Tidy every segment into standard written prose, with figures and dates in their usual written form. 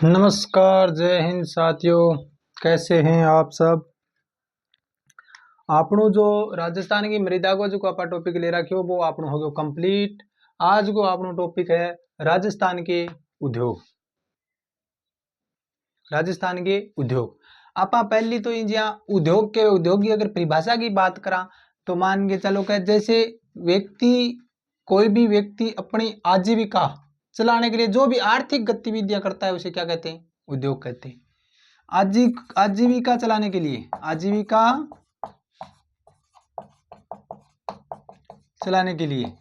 नमस्कार, जय हिंद साथियों। कैसे हैं आप सब। आपनो जो राजस्थान की मृदा को जो आपा टॉपिक ले रखियो वो आपनो हो गयो कंप्लीट। आज को आपनो टॉपिक है राजस्थान के उद्योग। राजस्थान के उद्योग आपा पहली तो इंजिया उद्योग के उद्योग की अगर परिभाषा की बात करा तो मान के चलो कि जैसे व्यक्ति कोई भी व्यक्ति अपनी आजीविका चलाने के लिए जो भी आर्थिक गतिविधियां करता है उसे क्या कहते हैं, उद्योग कहते हैं। आजीविका चलाने के लिए आजीविका चलाने के लिए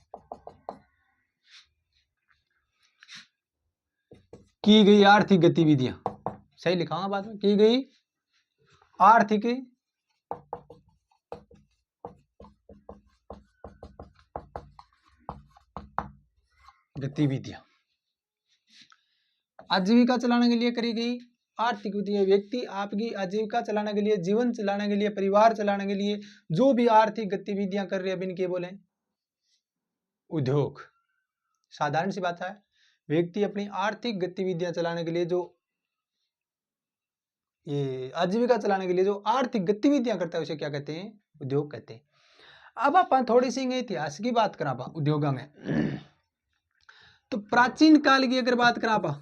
की गई आर्थिक गतिविधियां, सही लिखा हुआ बात में, की गई आर्थिक गतिविधियां आजीविका चलाने के लिए करी गई आर्थिक गतिविधियां। व्यक्ति आपकी आजीविका चलाने के लिए, जीवन चलाने के लिए, परिवार चलाने के लिए जो भी आर्थिक गतिविधियां कर रहे हैं, इनके बोले उद्योग। साधारण सी बात है, व्यक्ति अपनी आर्थिक गतिविधियां चलाने के लिए जो ये आजीविका चलाने के लिए जो आर्थिक गतिविधियां करता है उसे क्या कहते हैं, उद्योग कहते हैं। अब अपन थोड़ी सी इतिहास की बात करा पा उद्योगा में तो प्राचीन काल की अगर बात करा पा,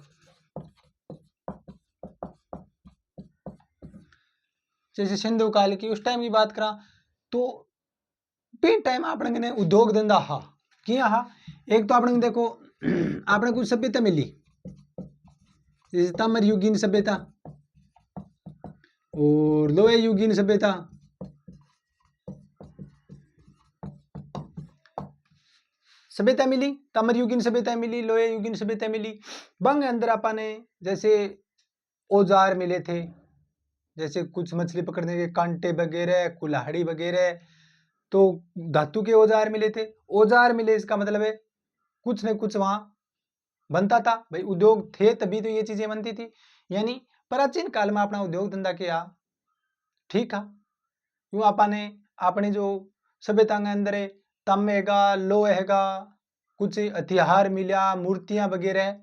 जैसे सिंधु काल की उस टाइम की बात करा तो टाइम आपने ने उद्योग धंधा हा किया हा। एक तो आपने देखो आपने कुछ सभ्यता मिली, जैसे ताम्र युगीन सभ्यता और लोहे युगीन सभ्यता। सभ्यता मिली, ताम्र युगीन सभ्यता मिली, लोहे युगीन सभ्यता मिली। बंग अंदर आपा ने जैसे औजार मिले थे, जैसे कुछ मछली पकड़ने के कांटे वगैरह, कुल्हाड़ी वगैरह, तो धातु के औजार मिले थे। औजार मिले इसका मतलब है कुछ न कुछ वहां बनता था भाई, उद्योग थे तभी तो ये चीजें बनती थी। यानी प्राचीन काल में अपना उद्योग धंधा किया, ठीक है। क्यों आपा ने अपनी जो सभ्यता के अंदर है तांबे हैगा, लोहे हैगा, कुछ हथियार मिला, मूर्तियां वगैरह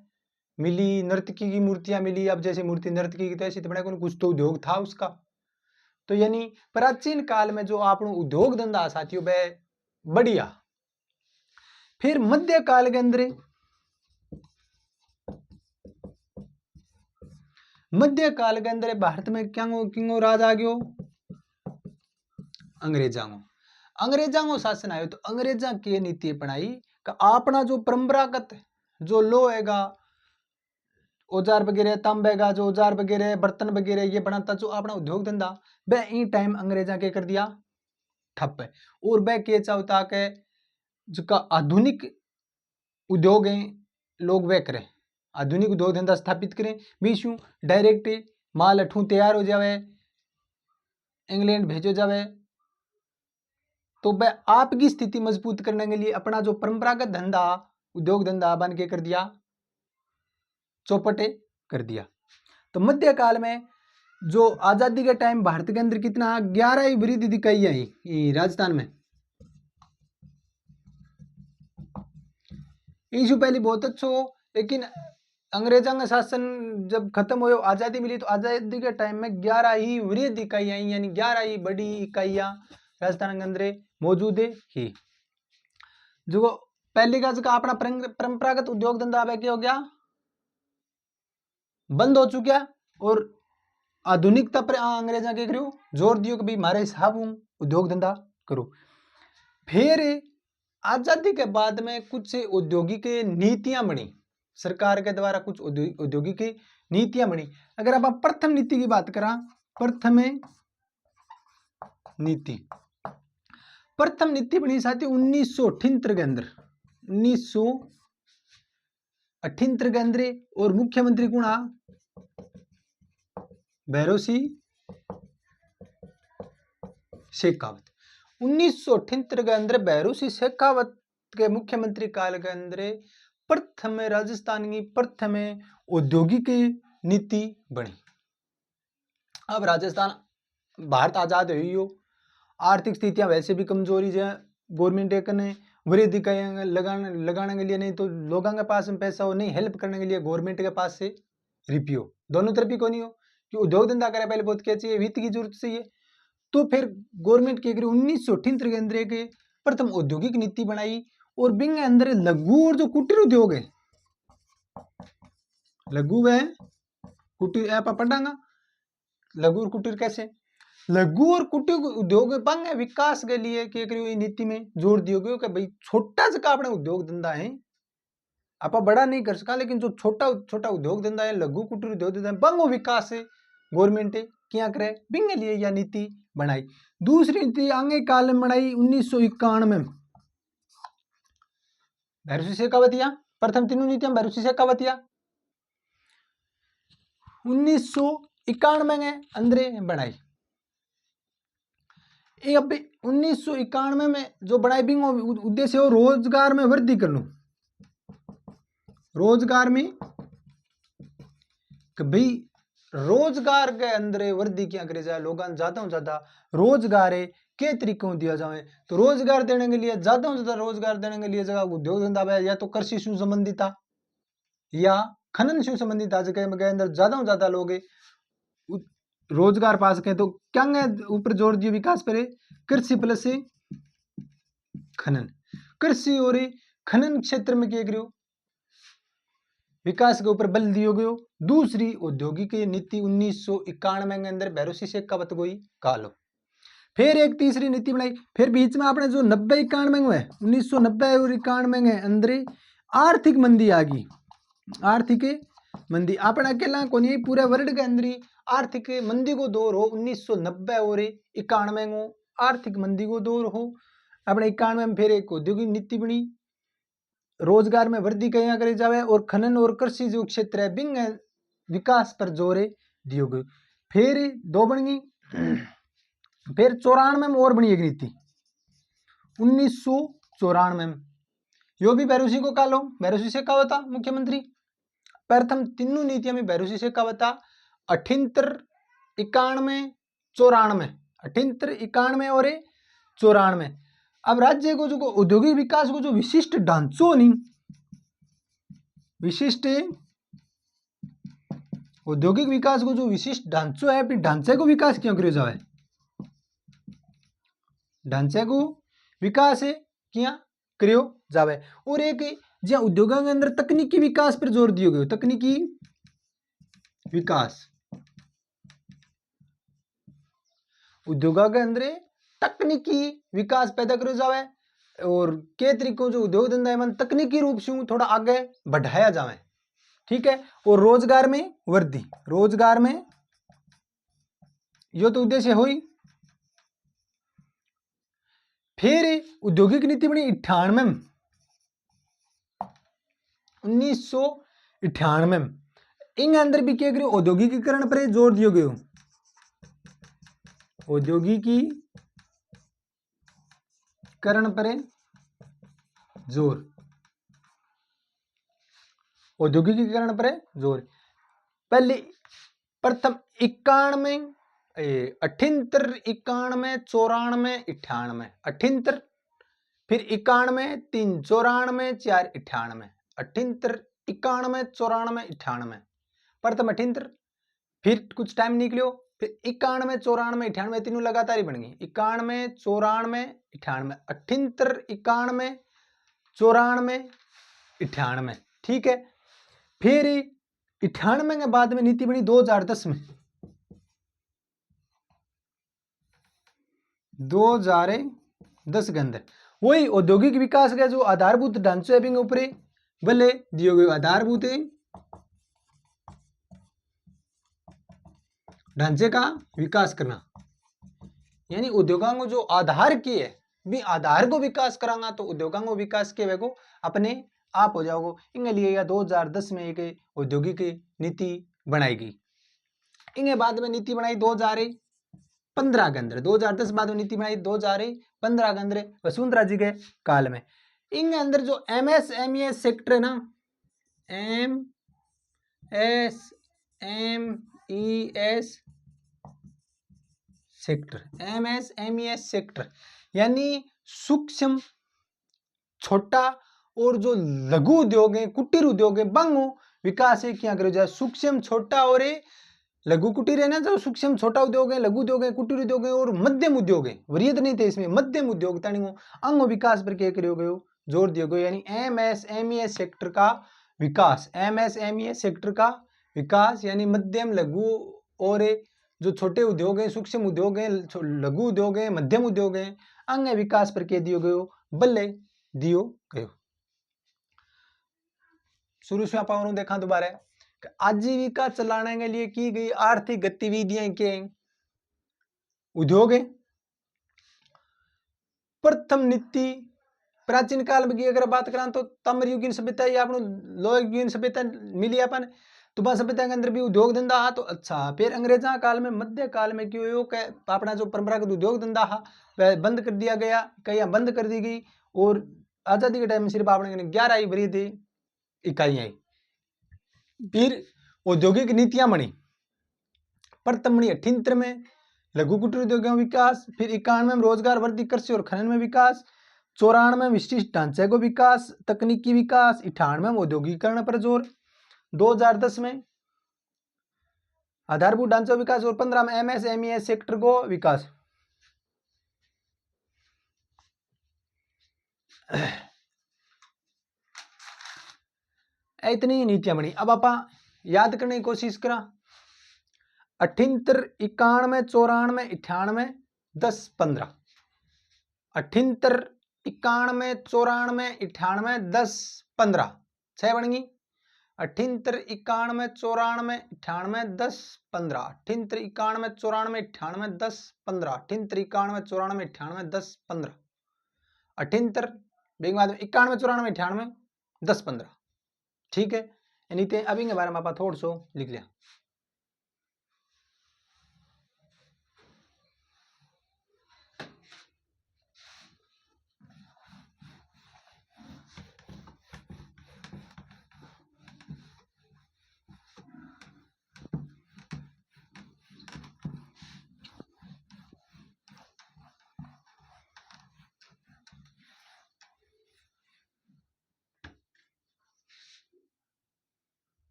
मिली, नर्तकी की मूर्तियां मिली। अब जैसे मूर्ति नर्तकी की तो ऐसी तो बड़ा कुछ तो उद्योग था उसका। तो यानी प्राचीन काल में जो आप उद्योग धंधा साथियों वह बढ़िया। फिर मध्य काल के अंदर, मध्य काल के अंदर भारत में क्या किंगो राज आ गयो, अंग्रेजांगो शासन आयो। तो अंग्रेजा की नीति अपनाई कि अपना जो परंपरागत जो लो हैगा, औजार वगैरह, तांबे का जो औजार वगैरह, बर्तन वगैरह ये बनाता जो अपना उद्योग धंधा, वह इन टाइम अंग्रेजा के कर दिया ठप है। और वह के चाहता के जो का आधुनिक उद्योग है लोग वह करें, आधुनिक उद्योग धंधा स्थापित करें। बीशू डायरेक्ट माल अठू तैयार हो जावे, इंग्लैंड भेजो जावे। तो वह आपकी स्थिति मजबूत करने के लिए अपना जो परंपरागत धंधा उद्योग धंधा बन के कर दिया, चौपटे कर दिया। तो मध्यकाल में जो आजादी के टाइम भारत के अंदर कितना 11 वृद्धि दिखाई आई राजस्थान में। इससे पहले बहुत अच्छा हो, लेकिन अंग्रेजों का शासन जब खत्म हो, आजादी मिली, तो आजादी के टाइम में 11 ही वृहद इकाइयां, यानी 11 ही बड़ी इकाइयां राजस्थान के अंदर मौजूद है। जो पहले का जो अपना परंपरागत उद्योग धंधा क्या हो गया, बंद हो चुका। और आधुनिकता पर अंग्रेजा के करो जोर दियो कि भाई हमारे हिसाब उद्योग धंधा करो। फिर आजादी के बाद में कुछ औद्योगिक नीतियां बनी, सरकार के द्वारा कुछ औद्योगिक नीतियां बनी। अगर आप प्रथम नीति की बात करा, प्रथम नीति बनी साथी 1978 के अंदर, 1978 के अंदर। और मुख्यमंत्री कौन आ, भैरों सिंह शेखावत। 1978 के अंदर भैरों सिंह शेखावत के मुख्यमंत्री काल के अंदर प्रथम राजस्थान की प्रथम औद्योगिक नीति बनी। अब राजस्थान भारत आजाद हुई हो, आर्थिक स्थितियां वैसे भी कमजोरी है, गवर्नमेंट ने वृद्धि लगाने के लिए नहीं तो लोगों के पास में पैसा हो नहीं, हेल्प करने के लिए गवर्नमेंट के पास से रिपियो, दोनों तरफ ही कोनी हो कि उद्योग धंधा करे पहले बहुत क्या चाहिए, वित्त की जरूरत चाहिए। तो फिर गवर्नमेंट के 1978 के अंदर के प्रथम औद्योगिक नीति बनाई और बिंग अंदर लघु और जो कुटीर उद्योग है, लघु व कुटीर आप पढ़ांगा लघु और कुटीर कैसे, लघु और कुटीर उद्योग बंग विकास के लिए क्या करियो नीति में जोर दियो गयो कि भाई छोटा सा अपना उद्योग धंधा है आप बड़ा नहीं कर सका, लेकिन जो छोटा छोटा उद्योग धंधा है लघु कुटीर उद्योग धंधा है बंगो विकास है गवर्नमेंट क्या करे बिंग लिए यह नीति बनाई। दूसरी नीति आगे काल में बनाई 1951 में भैरवी शेखावतिया, प्रथम तीनों नीतियां भैरवी शेखावतिया 1991 में अंदर बनाई। अब 1991 में जो बनाई बिंग उद्देश्य हो रोजगार में वृद्धि करना, रोजगार में कि भाई रोजगार के अंदर वृद्धि क्या करे जाए, लोगों ज्यादा से ज्यादा रोजगार है के तरीकों दिया जाए। तो रोजगार देने के लिए ज्यादा से ज्यादा रोजगार देने के लिए जगह उद्योग धंधा या तो कृषि से संबंधित था या खनन से संबंधित था, जगह में अंदर ज्यादा से ज्यादा लोग रोजगार पा सके। तो क्या ऊपर जोर दियो विकास पर कृषि प्लस खनन, कृषि और खनन क्षेत्र में क्या करियो विकास के ऊपर बल दियो गयो। दूसरी औद्योगिक नीति 1991 के अंदर भैरवी शेखावत गोई कालो। फिर एक तीसरी नीति बनाई, फिर बीच में आपने जो 90-91 में हुए 1990 और 91 के अंदर आर्थिक मंदी आ गई। आर्थिक मंदी अपना अकेला को नहीं पूरे वर्ल्ड के अंदर आर्थिक मंदी को दौर हो 1990 और 91 को आर्थिक मंदी को दौर हो। अपने 91 में फिर एक औद्योगिक नीति बनी, रोजगार में वृद्धि कहीं करी जावे और खनन और कृषि जो क्षेत्र है बिंग विकास पर जोर दियो गयो। फिर दो बन गई, फिर 94 में और बनी एक नीति 1994 में, यो भी भैरवी को कालो भैरवी शेखावता मुख्यमंत्री। प्रथम तीनों नीतियां में भैरवी शेखावता 78, 91, 94, 78, 91 और 94। अब राज्य को जो औद्योगिक विकास को जो विशिष्ट ढांचों नहीं, विशिष्ट औद्योगिक विकास को जो विशिष्ट ढांचों है, फिर ढांचे को विकास क्यों करो जाए, ढांचे को विकास क्या करो जावे। और एक जहां उद्योगों के अंदर तकनीकी विकास पर जोर दियो गयो, तकनीकी विकास, उद्योगों के अंदर तकनीकी विकास पैदा करो जावे और के तरीकों जो उद्योग धंधा है तकनीकी रूप से थोड़ा आगे बढ़ाया जावे, ठीक है। और रोजगार में वृद्धि, रोजगार में यो तो उद्देश्य हो ही। फिर औद्योगिक नीति बनी 98 में, 1998 में इन अंदर भी क्या करियो औद्योगिकीकरण पर जोर दियो गयो, औद्योगिकीकरण पर जोर, औद्योगिकीकरण पर जोर। पहले प्रथम 91, 78, 91, 94, 98, 78, फिर 91, 3, 94, 4, 98, 78, 91, 94, 98, प्रथम 78, फिर कुछ टाइम निकलो फिर 91, 94, 98 तीनों लगातार ही बन गई, 91, 94, 98, 78, 91, 94, 98, ठीक है। फिर 98 के बाद में नीति बनी 2010 में, 2010 के अंदर वही औद्योगिक विकास का जो आधारभूत ढांचे है ऊपर बले दियो गए, आधारभूत ढांचे का विकास करना, यानी उद्योगों को जो आधार की है भी आधार को विकास करांगा तो उद्योगों को विकास के वे को अपने आप हो जाओगे। इनके लिए 2010 में एक औद्योगिक नीति बनाई गई। इनके बाद में नीति बनाई 2015 के अंदर, 2010 बाद में नीति बनाई 2015 के अंदर वसुंधरा जी के काल में। इनके अंदर जो MSME सेक्टर है ना, MSMES सेक्टर, MSMES सेक्टर यानी सूक्ष्म छोटा और जो लघु उद्योग है कुटीर उद्योग है बंगो विकास है क्या करो जाए सूक्ष्म छोटा और लघु कुटीर है ना, जो सूक्ष्म छोटा उद्योग है, लघु उद्योग है, कुटीर उद्योग है और मध्यम उद्योग है, वृहद नहीं थे इसमें, मध्यम उद्योग तानी अंग विकास पर क्या करो गयो जोर दियो गयो, यानी एमएसएमई सेक्टर का विकास, एमएसएमई सेक्टर का विकास यानी मध्यम लघु और जो छोटे उद्योग है, सूक्ष्म उद्योग है, लघु उद्योग है, मध्यम उद्योग है, अंग विकास पर क्या दियो गयो बल्ले दियो गयो। शुरू से आप देखा दोबारा आजीविका चलाने के लिए की गई आर्थिक गतिविधियां के उद्योग है। प्रथम नीति प्राचीन काल में की अगर बात करें तो ताम्र युगीन सभ्यता या लोह युगीन सभ्यता मिली अपन, तुबा सभ्यता के अंदर भी उद्योग धंधा हा तो अच्छा। फिर अंग्रेजा काल में मध्य काल में क्यों हो अपना जो परंपरागत उद्योग धंधा हा वह बंद कर दिया गया, कहीं बंद कर दी गई और आजादी के टाइम में सिर्फ आपने 11 ही बड़ी थी इकाइयां आई। फिर औद्योगिक नीतियां बनी, प्रथम बनी 78 में लघु कुटीर उद्योगों में विकास, फिर 91 में रोजगार वर्धी कृषि और खनन में विकास, 94 में विशिष्ट ढांचे को विकास, तकनीकी विकास, 98 में औद्योगिकरण पर जोर, 2010 में आधारभूत ढांचा विकास और 15 में एमएसएमई सेक्टर को विकास। इतनी नीतियां बनी। अब आप याद करने की कोशिश करा 78, 91, 94, 98, 10, 15, 78, 91, 94, 98, 10, 15 6 बन गई। 78, 91, 94, 98, 10, 15, 78, 91, 94, 98, 10, 15, 78, 91, 94, 98, 10, 15, 78 बाद में 91, 94, 98, 10, 15 ठीक है। यानी अभी के बारे में आप थोड़ा सो लिख लिया।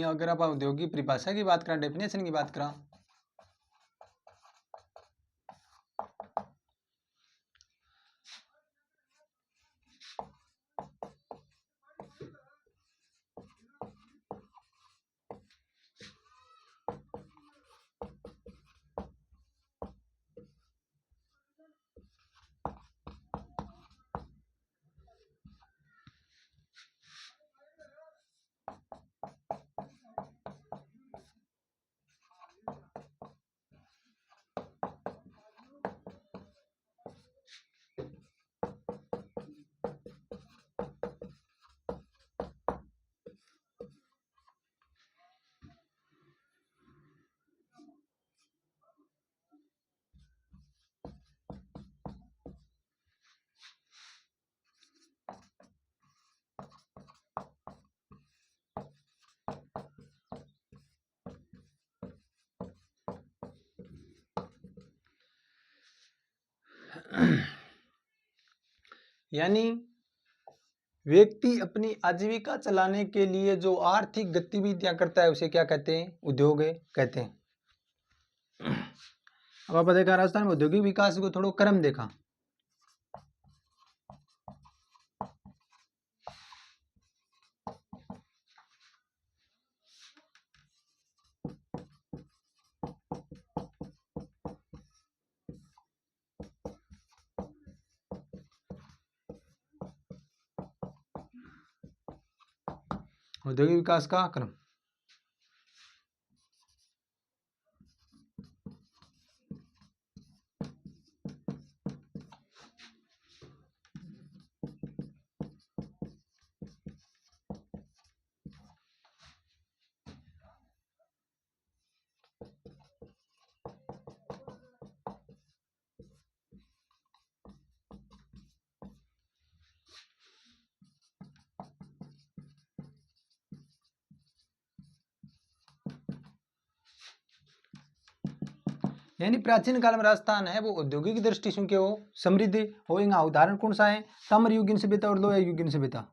अगर आप औद्योगिक परिभाषा की बात करें, डेफिनेशन की बात करें, यानी व्यक्ति अपनी आजीविका चलाने के लिए जो आर्थिक गतिविधियां करता है उसे क्या कहते हैं? उद्योग कहते हैं। अब आप देखा राजस्थान में औद्योगिक विकास को थोड़ा क्रम देखा। औद्योगिक विकास का क्रम यानी प्राचीन काल में राजस्थान है वो औद्योगिक दृष्टि से वो समृद्ध होगा। उदाहरण कौन सा है? ताम्र युगीन सभ्यता और लोह युगीन सभ्यता।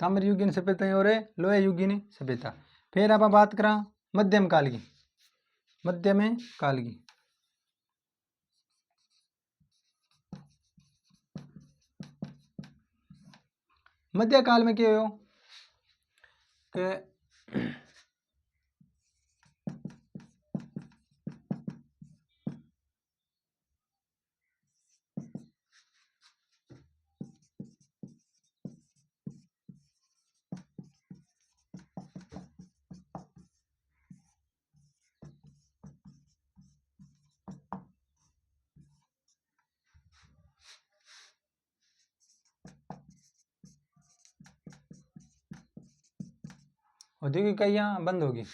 ताम्रयुगीन सभ्यता और लोह युगीन सभ्यता। फिर आप बात करा मध्यम काल की। मध्यम काल की मध्य काल में क्या हो कि औद्योगिक इकाइयां बंद होगी।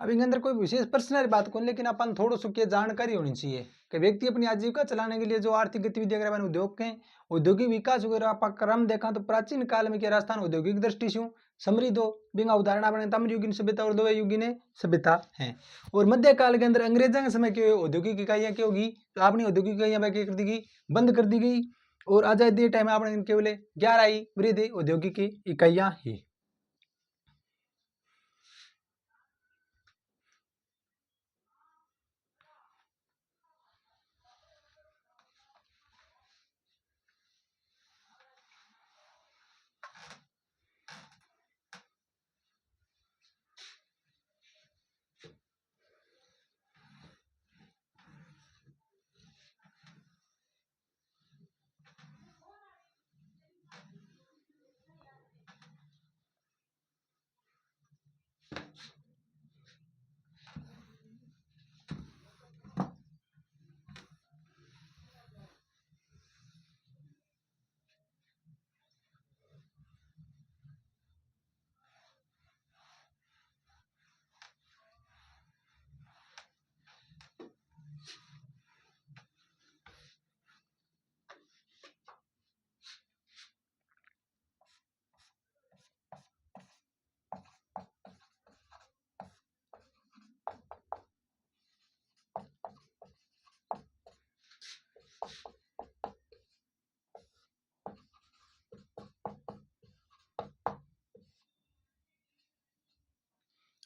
अब इनके अंदर कोई विशेष पर्सनल बात कौन, लेकिन अपन थोड़ा सो क्या जानकारी होनी चाहिए कि व्यक्ति अपनी आजीविका चलाने के लिए जो आर्थिक गतिविधि अगर अपन उद्योग के औद्योगिक विकास वगैरह आप क्रम देखा तो प्राचीन काल में क्या राजस्थान औद्योगिक दृष्टि से समृद्ध हो। बिना उदाहरण अपने ताम्रयुगीन सभ्यता और लोहयुगीन सभ्यता है। और मध्यकाल के अंदर अंग्रेजों के समय की औद्योगिक इकाइयां क्या होगी, तो आपने औद्योगिक इकाइयां क्या कर दी गई, बंद कर दी गई। और आजादी टाइम आपने केवल 11 आई वृद्धि औद्योगिक इकाइयां ही।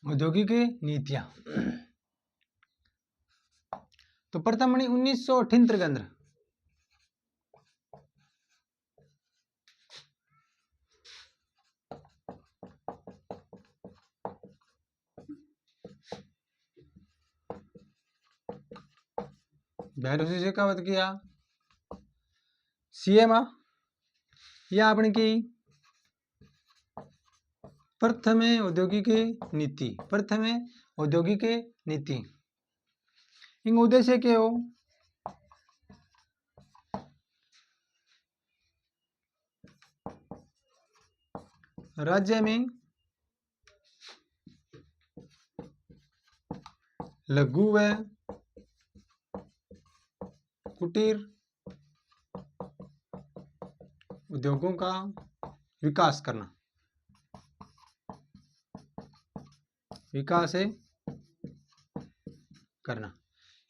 औद्योगिक नीतियां तो प्रथम 1978 के अंदर भैरों से कहावत किया सीएम या अपने की प्रथम औद्योगिक नीति। प्रथम औद्योगिक नीति इन उद्देश्य के हो राज्य में लघु व कुटीर उद्योगों का विकास करना।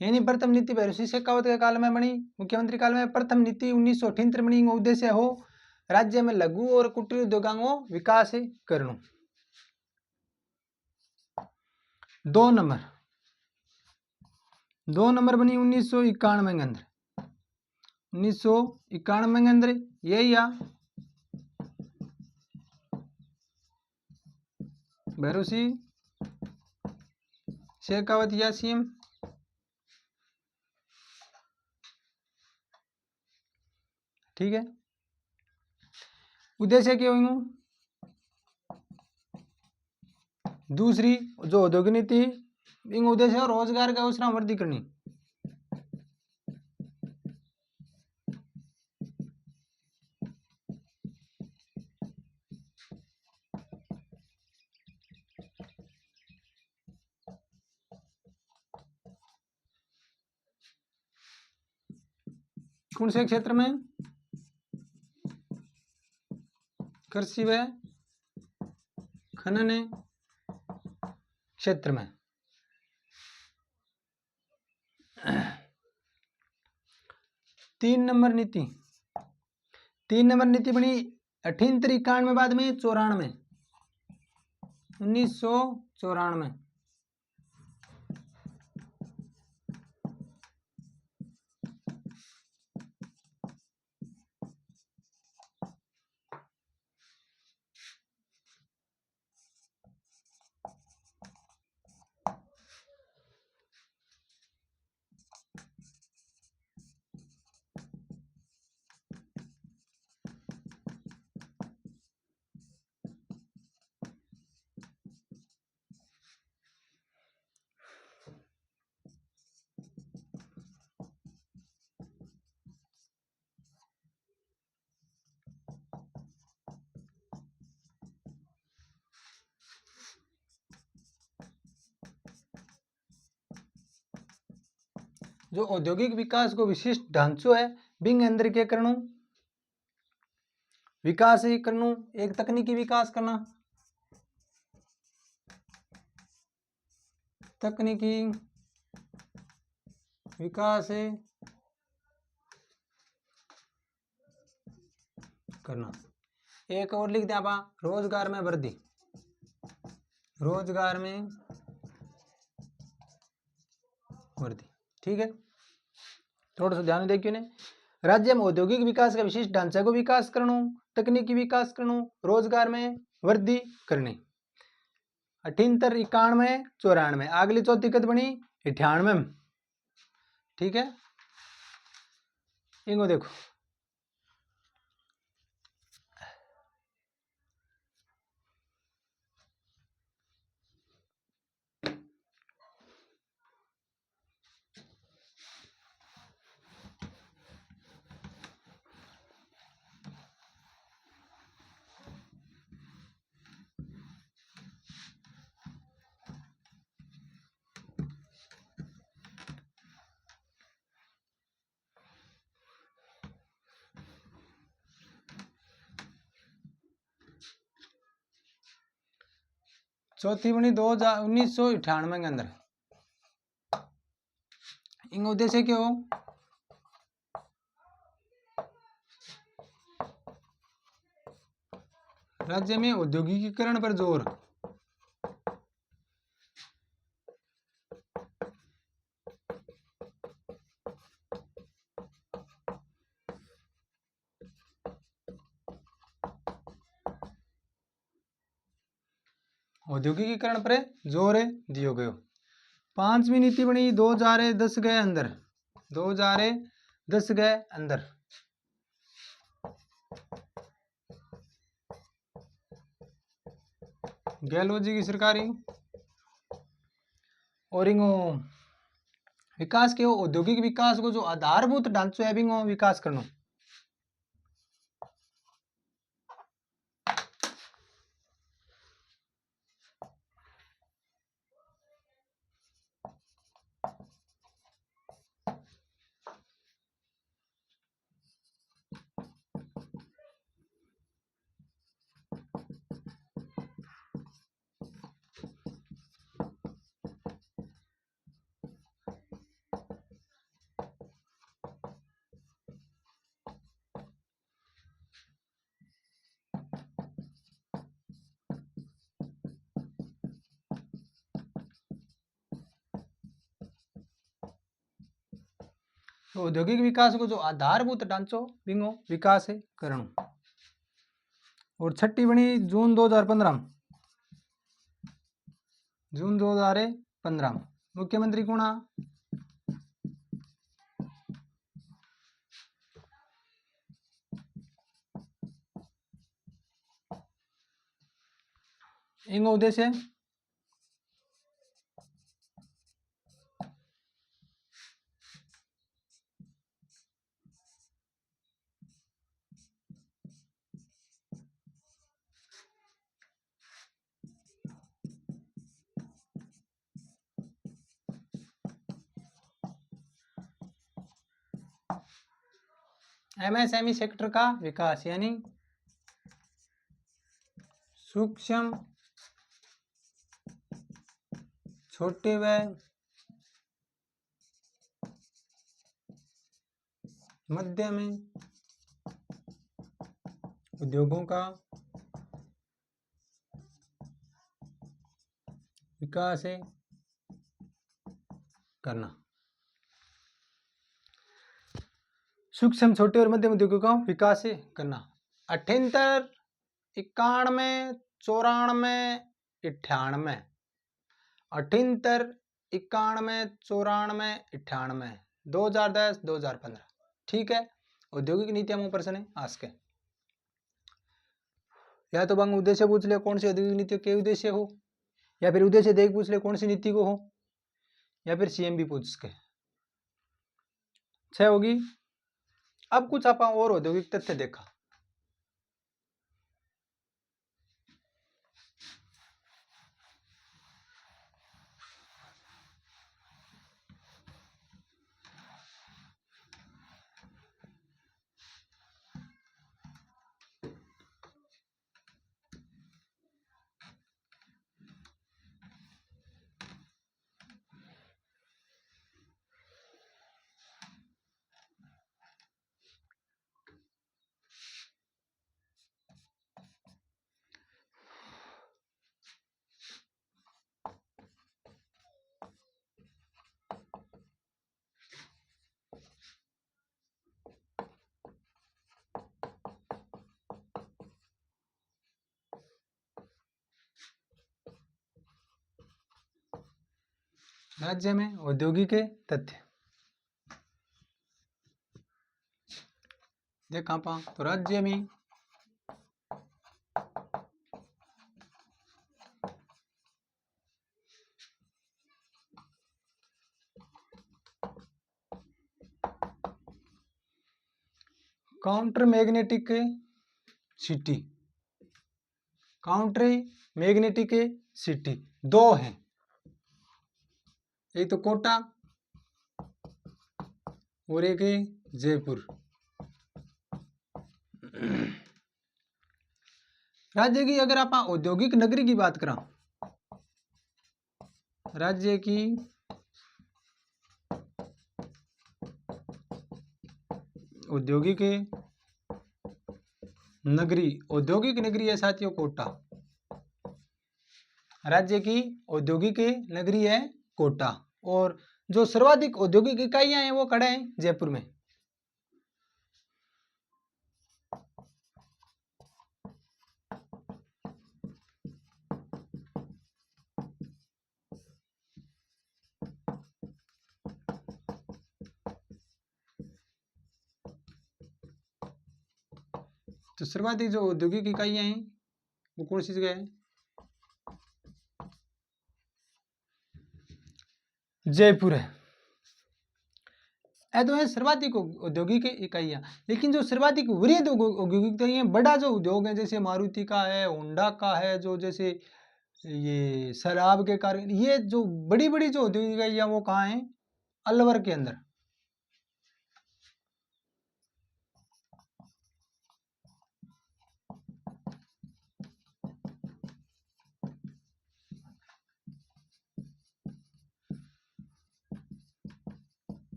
यानी प्रथम नीति भैरों शेखावत के काल में बनी, मुख्यमंत्री काल में प्रथम नीति 1978 बनी। उद्देश्य हो राज्य में लघु और कुटीर उद्योगों को विकास करना। 2 नंबर बनी 1991 के अंदर। 1991 के अंदर यही या भैरों शेखावत या सीएम। ठीक है, उद्देश्य क्या होंगे, दूसरी जो औद्योगिक नीति इन उद्देश्य रोजगार का अवसर वृद्धि करनी। कौन से क्षेत्र में? कृषि व खनन क्षेत्र में। 3 नंबर नीति बनी 1891 बाद में 94 1994। जो औद्योगिक विकास को विशिष्ट ढांचो है बिंग अंदर के करणु विकास ही करनु। एक तकनीकी विकास करना, तकनीकी विकास है करना। एक और लिख दिया आप, रोजगार में वृद्धि, रोजगार में वृद्धि। ठीक है, थोड़ा सा ध्यान देखिए ने। राज्य में औद्योगिक विकास का विशिष्ट ढांचा को विकास करनो, तकनीकी विकास करनो, रोजगार में वृद्धि करनी। 78 91 94। अगली चौथी कद बनी 98 में। ठीक है, इनको देखो, चौथी बनी 1998 के अंदर। इनका उद्देश्य क्या हो? राज्य में औद्योगिकीकरण पर जोर। औद्योगिकीकरण पर जोर दियो गयो। 5वीं नीति बनी 2010 के अंदर, 2010 के अंदर। गहलोत जी की सरकारी और इनको विकास के औद्योगिक विकास को जो आधारभूत ढांचो है बिंगो विकास करनो। तो औद्योगिक विकास को जो आधारभूत ढांचो बिंगो विकास है करणो। और छठी बनी जून 2015, जून 2015। मुख्यमंत्री कौन आ? इनका उद्देश्य एमएसएमई सेक्टर का विकास यानी सूक्ष्म छोटे व मध्यम उद्योगों का विकास करना। सूक्ष्म छोटे और मध्यम उद्योगों का विकास करना। 78, 91, 94, 98, 78, 91, 94, 98, 2010, 2015। ठीक है, औद्योगिक नीतियां में प्रश्न है आज के। या तो बंग उद्देश्य पूछ ले कौन सी औद्योगिक नीति के उद्देश्य हो, या फिर उद्देश्य देख पूछ ले कौन सी नीति को हो, या फिर सीएमबी पूछ के 6 होगी। अब कुछ आप और औद्योगिक तथ्य देखा। राज्य में औद्योगिक तथ्य देखा पा तो राज्य में counter magnetic city, counter magnetic city दो हैं, एक तो कोटा और एक जयपुर। राज्य की अगर आप औद्योगिक नगरी की बात करें, राज्य की औद्योगिक नगरी, औद्योगिक नगरी है साथियों कोटा। राज्य की औद्योगिक नगरी है कोटा, और जो सर्वाधिक औद्योगिक इकाइयां हैं वो खड़े हैं जयपुर में। तो सर्वाधिक जो औद्योगिक इकाइयां हैं वो कौन सी जगह है? जयपुर है। तो है सर्वाधिक औद्योगिक इकाइयां, लेकिन जो सर्वाधिक वृहद औद्योगिक इकाइयां, बड़ा जो उद्योग है जैसे मारुति का है, होंडा का है, जो जैसे ये शराब के कारण, ये जो बड़ी बड़ी जो औद्योगिक इकाइयां वो कहाँ है? अलवर के अंदर।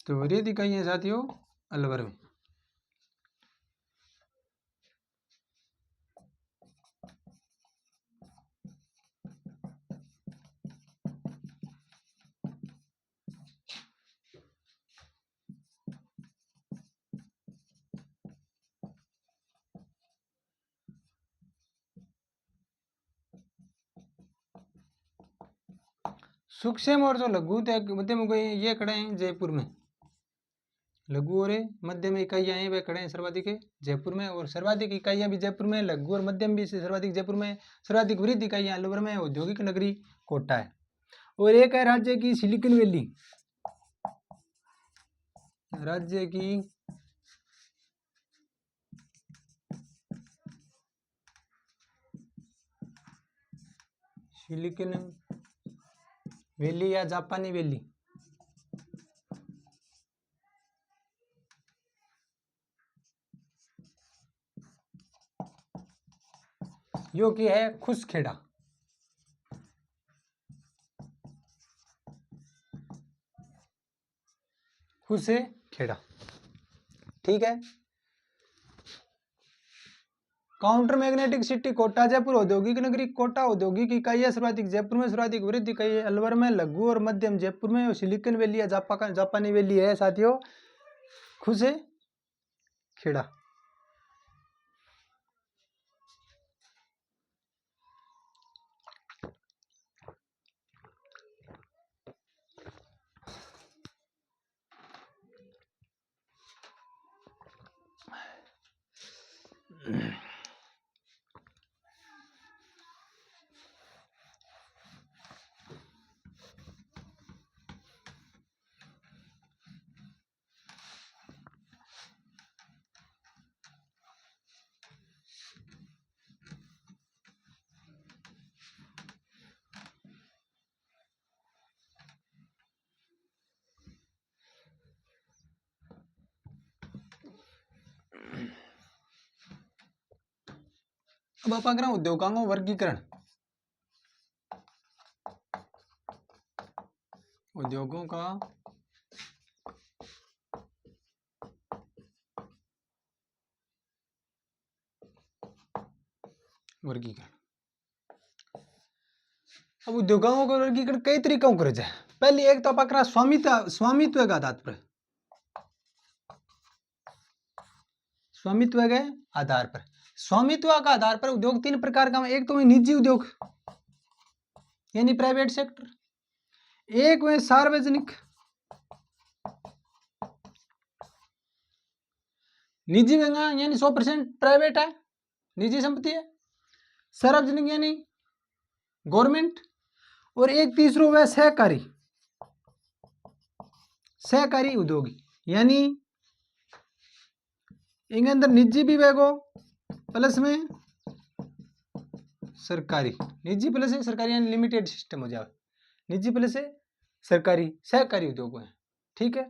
तो वृहद इकाइयां साथियों अलवर में। सूक्ष्म और जो लघु मध्यम इकाइयां ये खड़े हैं जयपुर में। लघु और मध्यम इकाइयां हैं वे खड़े हैं सर्वाधिक जयपुर में, और सर्वाधिक इकाइयां भी जयपुर में, लघु और मध्यम भी सर्वाधिक जयपुर में, सर्वाधिक वृहद इकाइयां अलवर में, औद्योगिक नगरी कोटा है। और एक है राज्य की सिलिकॉन वैली, राज्य की सिलिकॉन वैली या जापानी वैली। यो की है खुसखेड़ा। खुसेखेड़ा, ठीक है। Counter magnetic city Kota Jaipur औद्योगिक नगरी कोटा औद्योगिक इकाई है सर्वाधिक जयपुर में, सर्वाधिक वृद्धि इकाई है अलवर में, लघु और मध्यम जयपुर में, सिलिकॉन वैली है जापानी वैली है साथियों खुसेखेड़ा। अब आप करें उद्योगों का वर्गीकरण। उद्योगों का वर्गीकरण। अब उद्योगों का वर्गीकरण कई तरीकों करे जाए। पहली एक तो आप स्वामित्व का आधार पर, स्वामित्व के आधार पर, स्वामित्व का आधार पर उद्योग तीन प्रकार का। एक तो निजी उद्योग यानी प्राइवेट सेक्टर, एक वे सार्वजनिक, निजी महंगा यानी 100% प्राइवेट है, निजी संपत्ति है, सार्वजनिक यानी गवर्नमेंट, और एक तीसरो वह सहकारी, सहकारी उद्योग यानी इनके अंदर निजी भी वेगो प्लस में सरकारी, निजी प्लस है सरकारी यानी लिमिटेड सिस्टम हो जाए, निजी प्लस है सरकारी, सहकारी उद्योग है, ठीक है।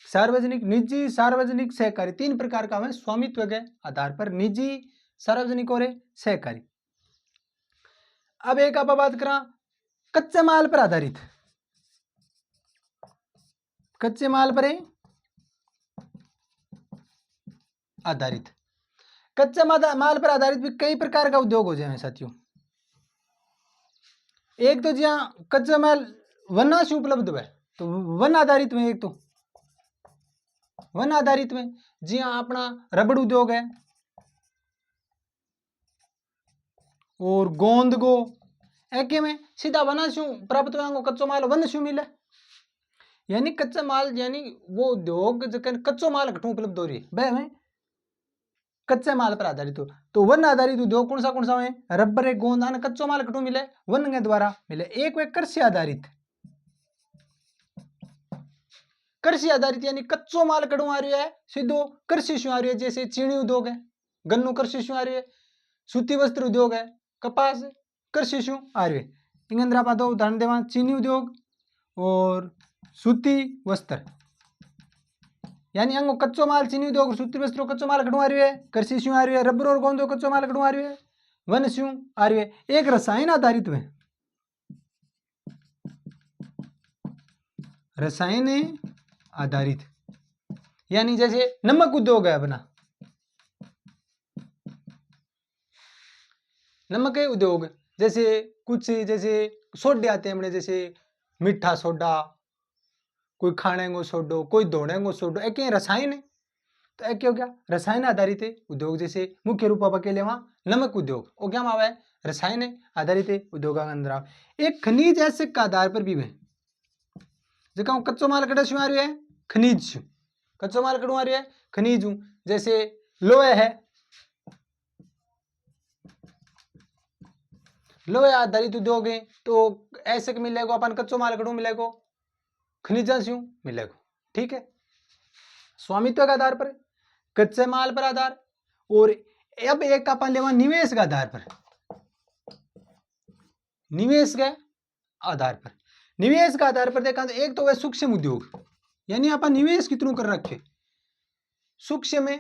सार्वजनिक, निजी, सार्वजनिक, सहकारी तीन प्रकार का है स्वामित्व के आधार पर, निजी, सार्वजनिक और सहकारी। अब एक आप बात करा कच्चे माल पर आधारित, कच्चे माल पर आधारित, कच्चे माल पर आधारित भी कई प्रकार का उद्योग हो जाए साथियों। एक तो जहां कच्चा माल वन से उपलब्ध है तो वन आधारित में, एक तो वन आधारित में जी हाँ अपना रबड़ उद्योग है और गोंद गो एक में सीधा वन से प्राप्त होगा कच्चो माल वन से मिले, यानी कच्चा माल यानी वो उद्योग जब कच्चो माल घटू उपलब्ध हो रही है वह में कच्चे माल पर आधारित हो। तो वन आधारित उद्योग कौन सा है, रबर है, गोंद आना कच्चो माल घटू मिले वन के द्वारा मिले। एक वे कृषि आधारित, कृषि आधारित यानी कच्चो माल कड़ू आ रही है सीधो कृषि से आ रही है, जैसे चीनी उद्योग है, गन्नू कृषि से आ रही है, सूती वस्त्र उद्योग है, कपास कृषि से आ रही है। इन अंदर आप दो उदाहरण देवा, चीनी उद्योग और सूती वस्त्र यानी अंगो कच्चो माल चीनी उद्योग सूती वस्त्र कच्चो माल कड़ू आ रही है कृषि से आ रही है, रबर और गोंद कच्चो माल कड़ू आ रही है वन से आ रही है। एक रसायन आधारित में, रसायन आधारित यानी जैसे नमक उद्योग है अपना, नमक उद्योग जैसे कुछ जैसे सोडे आते हैं अपने, जैसे मीठा सोडा, कोई खाने को सोडो, कोई धोने को सोडो, एक रसायन है। तो एक क्या हो गया रसायन आधारित उद्योग, जैसे मुख्य रूप आप अकेले वहां नमक उद्योग वो क्या आवा है रसायन आधारित उद्योग के अंदर। एक खनिज ऐसे का आधार पर भी है जो कच्चो माल कड़ा आ रही है खनिज, कच्चो माल कड़ू आ रही है खनिज, जैसे लोहे है, लोहे आधारित उद्योग है तो ऐसे मिलेगा अपन कच्चो माल कड़ू मिलेगा खनिजा से मिलेगा, ठीक है। स्वामित्व के आधार पर, कच्चे माल पर आधार, और अब एक अपन लेवा निवेश के आधार पर, निवेश के आधार पर, निवेश के आधार पर देखा तो एक तो वह सूक्ष्म उद्योग यानी अपन निवेश कितनों कर रखे सूक्ष्म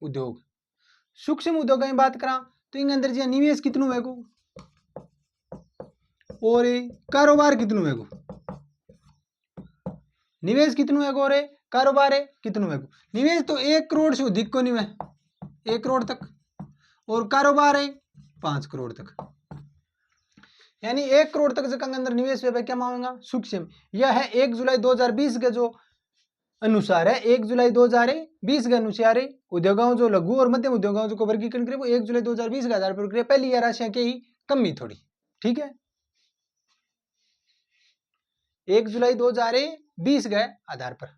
उद्योग, सूक्ष्म उद्योग की बात करा तो इन अंदर जी निवेश कितनों है को और कारोबार कितनों है को, निवेश कितनों है को और कारोबार है कितनों है को। निवेश तो 1 करोड़ से अधिक को नहीं है, 1 करोड़ तक, और कारोबार है 5 करोड़ तक, यानी 1 करोड़ तक के अंदर निवेश है क्या मांगेगा सूक्ष्म। यह है 1 जुलाई 2020 के जो अनुसार है, 1 जुलाई 2020 के अनुसार उद्योगों जो लघु और मध्यम उद्योगों जो वर्गीकरण करे वो 1 जुलाई 2020 के आधार पर करे। पहली यह राशियां की कमी थोड़ी, ठीक है, 1 जुलाई 2020 के आधार पर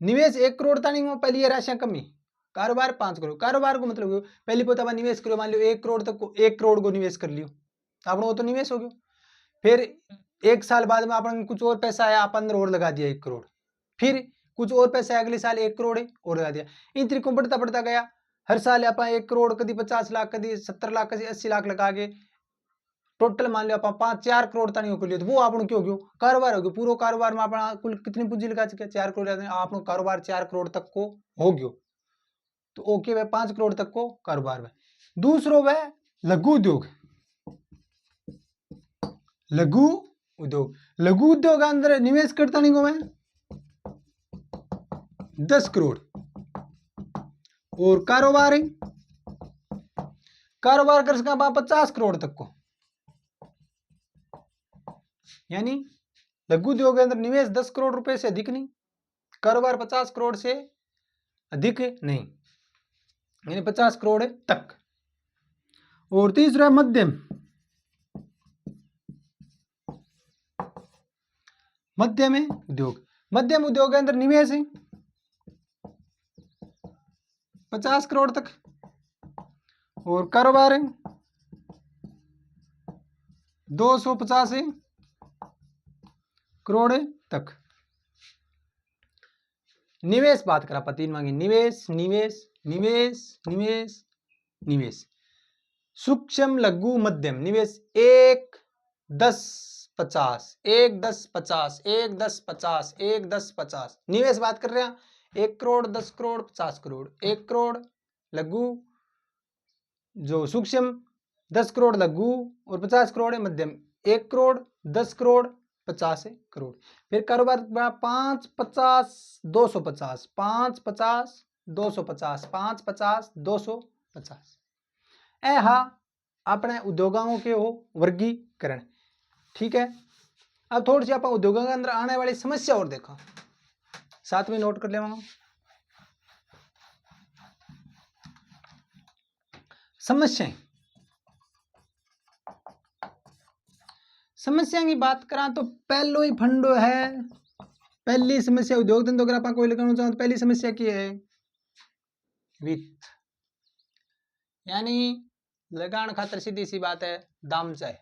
निवेश 1 करोड़ तानी में पहली ये राशियां कमी, कारोबार 5 करोड़। कारोबार को मतलब पहली पोता निवेश करो, मान लो 1 करोड़ तक को 1 करोड़ को निवेश कर लियो, आप वो तो निवेश हो गयो। फिर 1 साल बाद में अपन कुछ और पैसा आया, आप अंदर और लगा दिया 1 करोड़, फिर कुछ और पैसा आया अगले साल 1 करोड़ और लगा दिया। इन तरीकों बढ़ता बढ़ता गया, हर साल आप 1 करोड़ कभी 50 लाख कभी 70 लाख कभी 80 लाख लगा के टोटल मान लो आप 5-4 करोड़ तक हो लियो, तो वो आपन क्यों गयो कारोबार हो गयो। पूरा कारोबार में अपना कुल कितनी पूंजी लगा चुके 4 करोड़, आपनो कारोबार 4 करोड़ तक को हो गयो, तो ओके वह 5 करोड़ तक को कारोबार में। दूसरो वह लघु उद्योग, लघु उद्योग, लघु उद्योग अंदर निवेश करता नहीं को मैं 10 करोड़ और कारोबार है कारोबार कर सका 50 करोड़ तक को, यानी लघु उद्योग के अंदर निवेश 10 करोड़ रुपए से अधिक नहीं, कारोबार 50 करोड़ से अधिक नहीं, यानी 50 करोड़ तक। और तीसरा मध्यम, मध्यम उद्योग, मध्यम उद्योग के अंदर निवेश है 50 करोड़ तक और कारोबार है 250 करोड़ तक। निवेश बात करा पा 3 मांगी, निवेश निवेश निवेश निवेश निवेश, सूक्ष्म लघु मध्यम निवेश 1 10 50 1 10 50 1 10 50 1 10 50 निवेश बात कर रहे हैं 1 करोड़ 10 करोड़ 50 करोड़, 1 करोड़ लघु जो सूक्ष्म, 10 करोड़ लघु और 50 करोड़ है मध्यम, 1 करोड़ 10 करोड़ 50 करोड़। फिर कारोबार 5 50 250 5 50 250 5 50 250 ऐहा अपने उद्योगों के हो वर्गीकरण, ठीक है। अब थोड़ी सी आप उद्योगों के अंदर आने वाली समस्या और देखो, साथ में नोट कर लेवा। समस्याएं, समस्या की बात करा तो पहलो ही फंडो है, पहली समस्या उद्योग धंधों अगर आप कोई लगाना चाहो तो पहली समस्या की है वित्त, यानी लगान खातर सीधी सी बात है दाम चाहे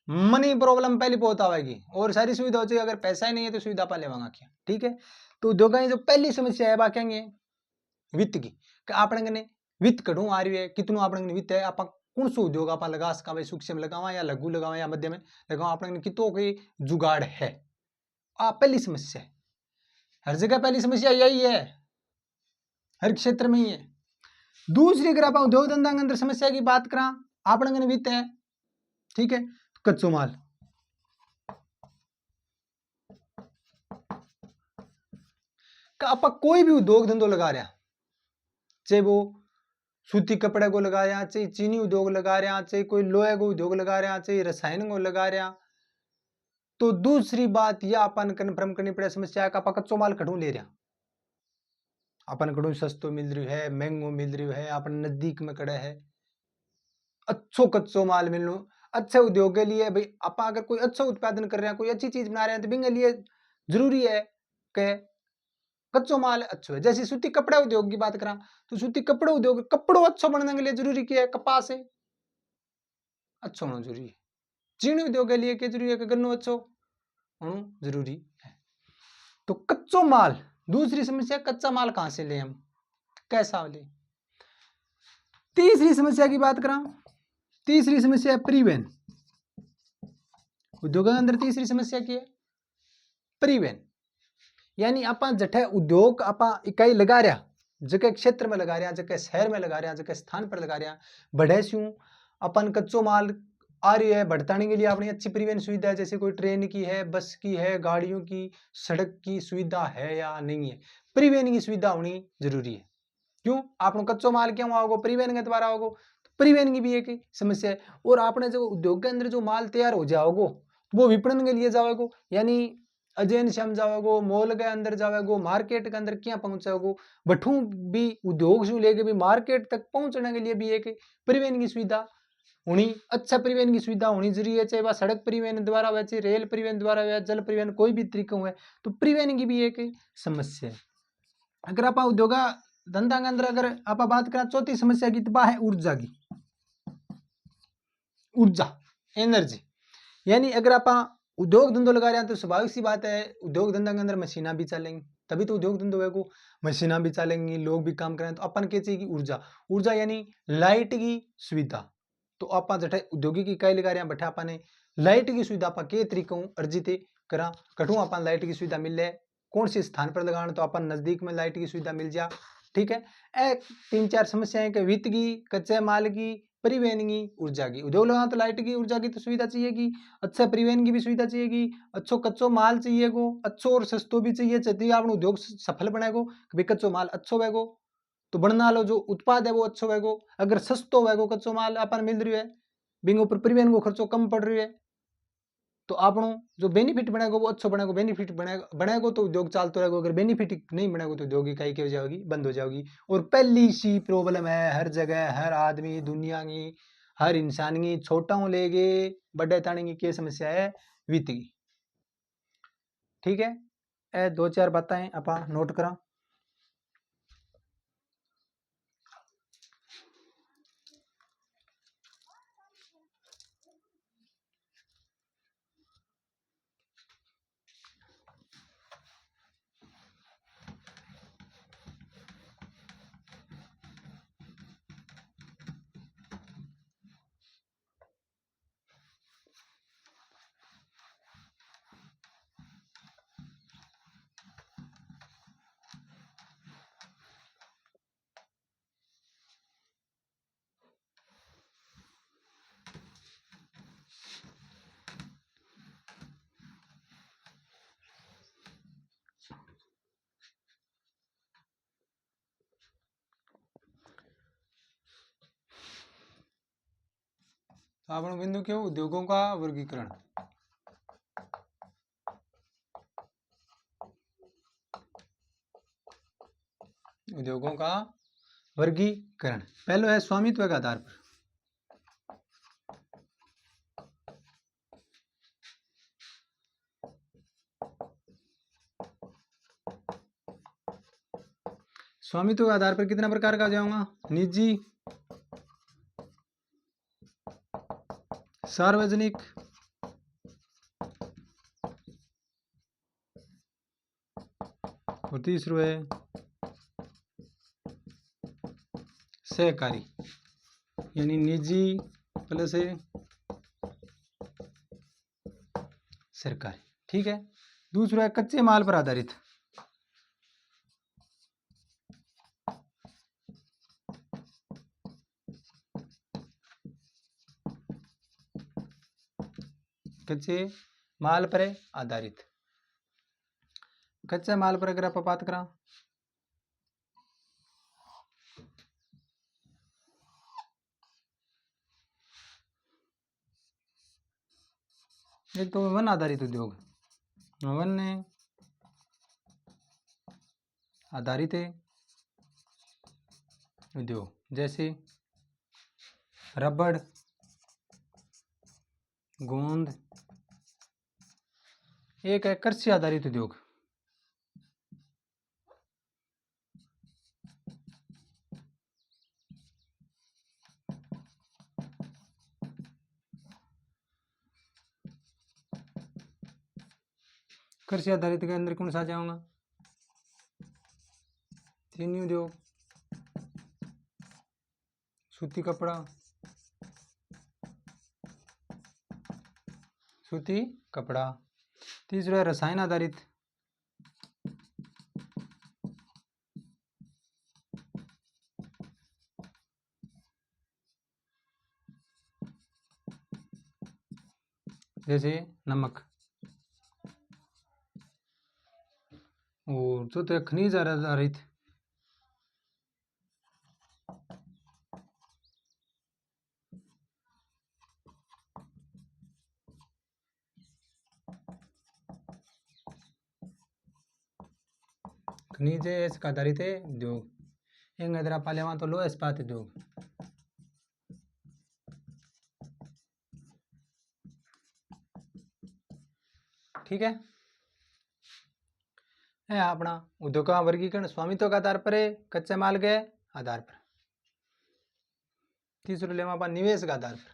मनी प्रॉब्लम पहली बहुत आवेगी, और सारी सुविधा हो चाहिए, अगर पैसा ही नहीं है तो सुविधा पा लेवांगा क्या, ठीक है। तो उद्योग की जो पहली समस्या है बात कहेंगे वित्त की, आपने वित्त कटू आ रही है, कितनों आपने वित्त है, आप कौन सा उद्योग आप लगा सका, भाई सूक्ष्म लगावा या लघु लगावा या मध्य में लगावा, आपने कितों की जुगाड़ है, पहली समस्या है। हर जगह पहली समस्या यही है, हर क्षेत्र में ही है। दूसरी अगर आप उद्योग धंधा के अंदर समस्या की बात करा, आपने वित्त है, ठीक है, कच्चो माल, आप कोई भी उद्योग धंधो लगा रहा, चाहे वो सूती कपड़े को लगा रहा, चाहे चीनी उद्योग लगा रहा, चाहे कोई लोहे को उद्योग लगा रहा, चाहे रसायन को लगा रहा, तो दूसरी बात यह अपन कन्फर्म करनी पड़े समस्या है कि आप कच्चो माल कटू ले रहा, अपन कटू सस्तो मिल रही है, महंगो मिल रही है, अपन नजदीक में कड़े है, अच्छो कच्चो माल मिलनो अच्छे उद्योग के लिए। भाई आप अगर कोई अच्छा उत्पादन कर रहे हैं, कोई अच्छी चीज बना रहे हैं, तो बिंगे लिए जरूरी है कि कच्चो माल अच्छा है। जैसे सूती कपड़ा उद्योग की बात करा तो सूती कपड़े उद्योग कपड़ो अच्छा बनने के लिए जरूरी क्या है, कपास है अच्छा होना जरूरी है। चीनी उद्योग के लिए क्या जरूरी है कि गन्नो अच्छो होना जरूरी है। तो कच्चो माल, दूसरी समस्या कच्चा माल कहां से ले, हम कैसा ले। तीसरी समस्या की बात करा, तीसरी समस्या है परिवहन, उद्योग के अंदर तीसरी समस्या की है परिवहन, यानी आप जठे उद्योग आप इकाई लगा रहा, जगह क्षेत्र में लगा रहे हैं, जगह शहर में लगा रहे हैं, जगह स्थान पर लगा रहे हैं। बढ़े स्यूं अपन कच्चो माल आ रही है, बढ़ताने के लिए अपनी अच्छी परिवहन सुविधा है, जैसे कोई ट्रेन की है, बस की है, गाड़ियों की, सड़क की सुविधा है या नहीं है। परिवहन की सुविधा होनी जरूरी है। क्यों? आपको कच्चो माल क्यों आओगे? परिवहन के द्वारा आओगे। तो परिवहन की भी एक समस्या है। और आपने जो उद्योग के अंदर जो माल तैयार हो जाओगे वो विपणन के लिए जाओगे, यानी अजैन श्याम जाओगे, मॉल के अंदर जाओगे, मार्केट के अंदर क्या पहुंचाओगे, बठू भी उद्योग से लेके भी मार्केट तक पहुंचने के लिए भी एक परिवहन की सुविधा होनी, अच्छा परिवहन की सुविधा होनी जरूरी है। चाहे वह सड़क परिवहन द्वारा हो, चाहे रेल परिवहन द्वारा हो, जल परिवहन, कोई भी तरीका हो, तो परिवहन की भी एक समस्या है। अगर आप उद्योग धंधा के अंदर अगर आप बात करें चौथी समस्या की, तो है ऊर्जा की। ऊर्जा, एनर्जी, यानी अगर आप उद्योग धंधो लगा रहे हैं तो स्वाभाविक सी बात है उद्योग धंधा के अंदर मशीना भी चलेंगी, तभी तो उद्योग धंधो है को मशीना भी चलेंगी, लोग भी काम करें। तो अपन क्या चाहिए कि ऊर्जा, ऊर्जा यानी लाइट की सुविधा। तो आप जठे औद्योगिक इकाई लगा रहे हैं बैठा अपने लाइट की सुविधा आप के तरीकों अर्जित करा कटू अपन लाइट की सुविधा मिल जाए, कौन से स्थान पर लगाना तो अपन नजदीक में लाइट की सुविधा मिल जा। ठीक है, ए 3-4 समस्याएं कि वित्त की, कच्चे माल की, परिवहन की, ऊर्जा की। उद्योग लगाना तो लाइट की, ऊर्जा की तो सुविधा चाहिए कि, अच्छा परिवहन की भी सुविधा चाहिए कि, अच्छो कच्चो माल चाहिए को, अच्छो और सस्तो भी चाहिए, चाहिए आप उद्योग सफल बनेगो कि कच्चो माल अच्छो वेगो तो बनना लो जो उत्पाद है वो अच्छो वेगो। अगर सस्तो वेगो कच्चो माल अपन मिल रही है, बिंग ऊपर परिवहन को खर्चो कम पड़ रही है, तो आपनो जो बेनिफिट बनेगा वो अच्छो बनेगा। बेनिफिट बनेगा तो उद्योग चलते रहेगा, अगर बेनिफिट नहीं बनेगा तो उद्योग इकाई क्या हो जाएगी, बंद हो जाएगी। और पहली सी प्रॉब्लम है हर जगह, हर आदमी दुनिया की, हर इंसान की, छोटा हूं लेके बड़े ताने की क्या समस्या है, वित्त की। ठीक है, ए 2-4 बातें आप नोट करा। आपन बिंदु क्यों, उद्योगों का वर्गीकरण। उद्योगों का वर्गीकरण पहले है स्वामित्व के आधार पर। स्वामित्व के आधार पर कितना प्रकार का हो जाऊंगा, निजी, सार्वजनिक, और तीसरो है सहकारी, यानी निजी प्लस सरकारी। ठीक है, दूसरा है कच्चे माल पर आधारित। कच्चे माल पर आधारित। कच्चे माल पर अगर आप बात करा, एक तो वन आधारित उद्योग, वन ने आधारित है उद्योग, जैसे रबड़, गोंद। एक है कृषि आधारित उद्योग, कृषि आधारित के अंदर कौन सा आ जाऊंगा, चीनी उद्योग, सूती कपड़ा, सूती कपड़ा। तीसरा है रसायन आधारित, जैसे नमक, और चौथा खनिज आधारित, खनिज आधारित है उद्योग, ಹೆಂಗ್ ಅದರಪ್ಪ ಅಲ್ಲಿ तो लो इस्पात उद्योग। ठीक है अपना उद्योग का वर्गीकरण स्वामित्व के आधार पर है, कच्चे माल के आधार पर। तीसरा लेवा अपन निवेश के आधार पर।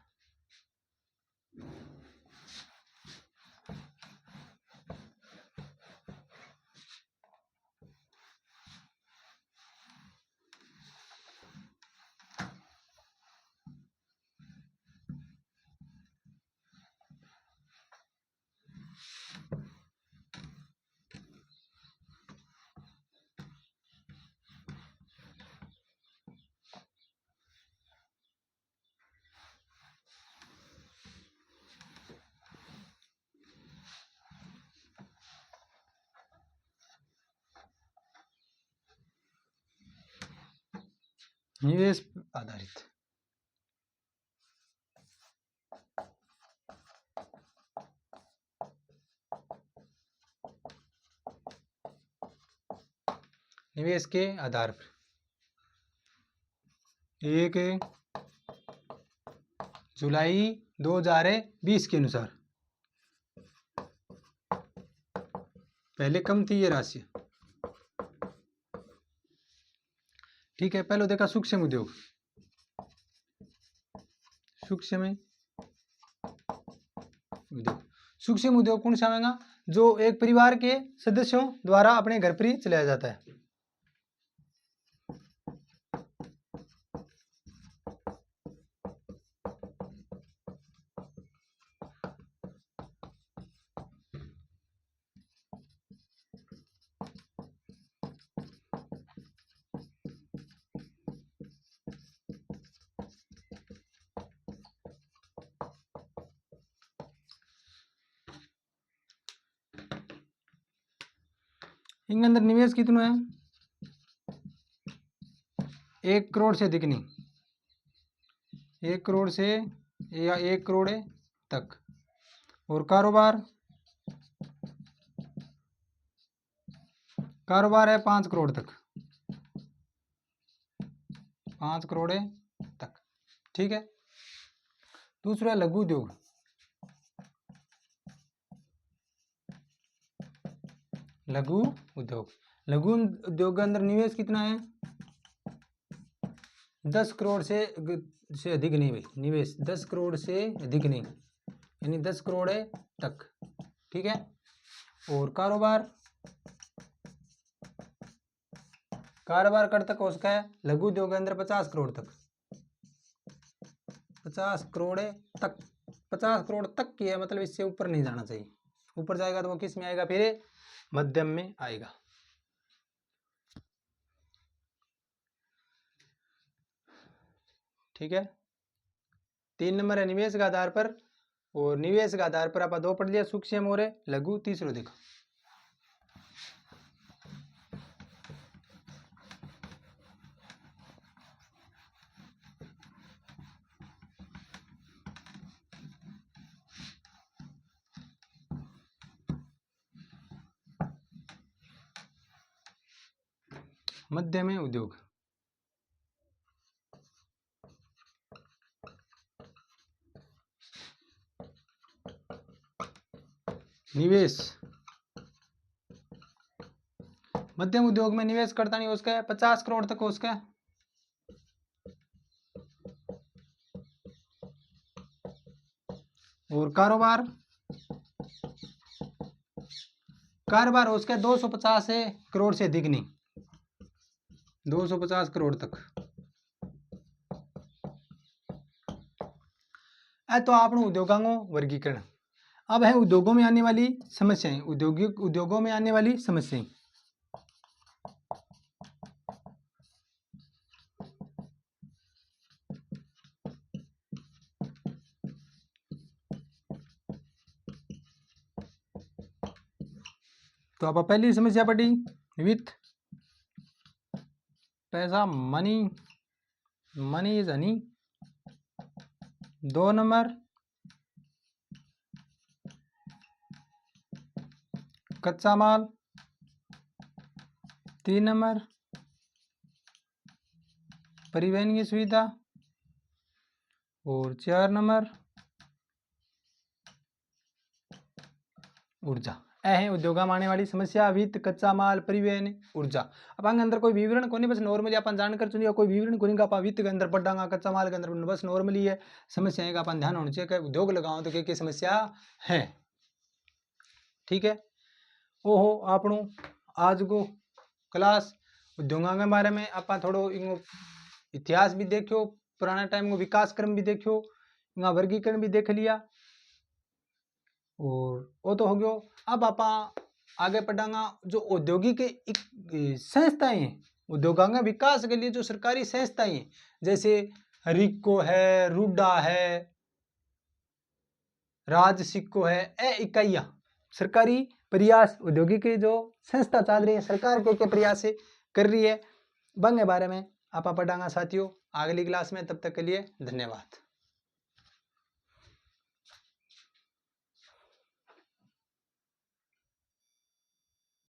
निवेश आधारित, निवेश के आधार पर 1 जुलाई 2020 के अनुसार पहले कम थी ये राशि। ठीक है, पहले देखा सूक्ष्म उद्योग। सूक्ष्म उद्योग, सूक्ष्म उद्योग कौन सा आएगा? जो एक परिवार के सदस्यों द्वारा अपने घर पर ही चलाया जाता है। इनके अंदर निवेश कितना है? 1 करोड़ से अधिक नहीं, 1 करोड़ से या 1 करोड़ तक। और कारोबार है 5 करोड़ तक, 5 करोड़ तक। ठीक है, दूसरा लघु उद्योग। लघु उद्योग, लघु उद्योग के अंदर निवेश कितना है? 10 करोड़ से अधिक नहीं भाई, निवेश 10 करोड़ से अधिक नहीं, यानी 10 करोड़ तक। ठीक है, और कारोबार कर तक उसका है लघु उद्योग के अंदर 50 करोड़ तक, 50 करोड़ तक, 50 करोड़ तक की है, मतलब इससे ऊपर नहीं जाना चाहिए। ऊपर जाएगा तो वो किस में आएगा? फिर मध्यम में आएगा। ठीक है, 3 नंबर है निवेश के आधार पर, और निवेश के आधार पर आप 2 पढ़ लिया, सूक्ष्म और लघु। तीसरो देखो मध्य में उद्योग। निवेश मध्यम उद्योग में निवेश करता नहीं उसका है 50 करोड़ तक उसका। और कारोबार उसका 250 करोड़ से अधिक नहीं, 250 करोड़ तक। तो आपने उद्योगों वर्गीकरण। अब है उद्योगों में आने वाली समस्याएं, उद्योगों में आने वाली समस्याएं। तो आप पहली समस्या पढ़ी विथ पैसा, money, money is Honey. 2 number कच्चा माल। 3 नंबर परिवहन की सुविधा। और 4 नंबर ऊर्जा। यह है उद्योगा में आने वाली समस्या, वित्त, कच्चा माल, परिवहन, ऊर्जा। अब अंदर कोई विवरण को नहीं, बस नॉर्मली अपन जानकर चुनिए, कोई विवरण को नहीं का वित्त के अंदर पढ़ांगा, कच्चा माल के अंदर बस नॉर्मली है समस्याएं का अपन ध्यान होना चाहिए कि उद्योग लगाओ तो क्या समस्या है। ठीक है। ओहो आपनो आज को क्लास उद्योगों के बारे में आप थोड़ो इतिहास भी देखो, पुराना टाइम को विकास क्रम भी देखो, इनका वर्गीकरण भी देख लिया और वो तो हो गयो। अब आप आगे पढ़ांगा जो औद्योगिक संस्थाएं हैं, उद्योगों के विकास के लिए जो सरकारी संस्थाएं हैं, जैसे रिको है, रूडा है, राजसिको है, ए इकाइयां सरकारी प्रयास औद्योगिक जो संस्था चल रही है, सरकार के प्रयास से कर रही है, बंग के बारे में आप पढ़ांगा साथियों अगली क्लास में। तब तक के लिए धन्यवाद।